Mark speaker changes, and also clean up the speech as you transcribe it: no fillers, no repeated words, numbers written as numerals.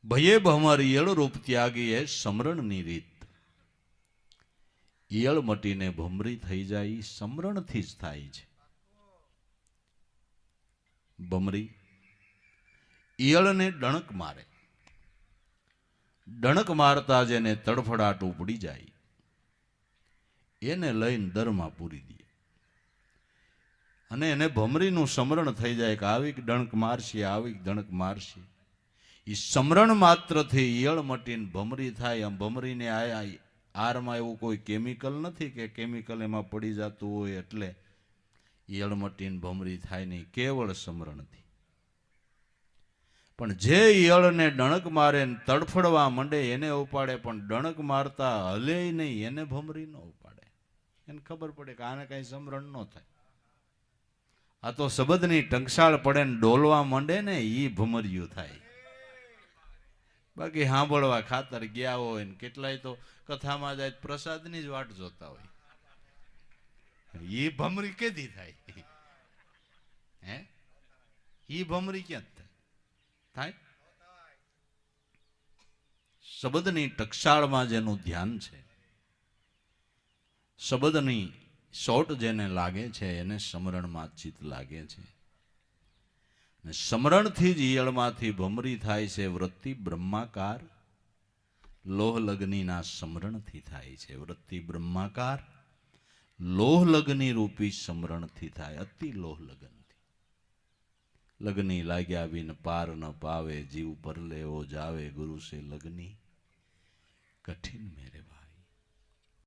Speaker 1: ભયે ભમર ઈયળ રૂપ ત્યાગી એ સમરણની રીત. ઈયળ મટીને ભમરી થઈ જાય ઈ સમરણથી જ થાય છે. ભમરી ઈયળને ડણક મારે, ડણક મારતા જેને તડફડાટ ઉપડી જાય એને લઈને દરમાં પૂરી દે અને એને ભમરીનું સમરણ થઈ જાય કે આવી ડણક મારશે, આવી ડણક મારશે. એ સમરણ માત્રથી ઈયળ મટીને ભમરી થાય. આમ ભમરીને આરમાં એવું કોઈ કેમિકલ નથી કે કેમિકલ એમાં પડી જતું હોય એટલે ઈયળ મટીને ભમરી થાય નહીં, કેવળ સમરણથી. પણ જે ઈયળને ડણક મારે ને તડફડવા માંડે એને ઉપાડે, પણ ડણક મારતા હલે નહીં એને ભમરી ન ઉપાડે. એને ખબર પડે કે આને કઈ સમરણ ન થાય. આ તો શબ્દની ટંકશાળ પડે ને ડોલવા માંડે ને ઈ ભમર્યું થાય. બાકી સાંભળવા ખાતર ગયા હોય ને કેટલાય તો કથામાં જાય પ્રસાદની જ વાટ જોતા હોય. ઈ ભમરી કેદી થાય? હે, ઈ ભમરી ક્યાં થાય? શબ્દની ટકશાળમાં જેનું ધ્યાન છે, શબ્દની શોટ જેને લાગે છે એને સમરણમાં ચિત્ત લાગે છે. સમરણથી જ ઈયળમાંથી ભમરી થાય છે. વૃત્તિ બ્રહ્માકાર લોહ લગ્નીના સમરણથી થાય છે. વૃત્તિ બ્રહ્માકાર લોહ લગ્ની રૂપી સમરણથી થાય. અતિ લોહ લગ્નથી લગ્ની લાગ્યા વિન પાર ન પાવે, જીવ પર લેવો જાવે ગુરુ સે લગ્ની કઠિન મેરે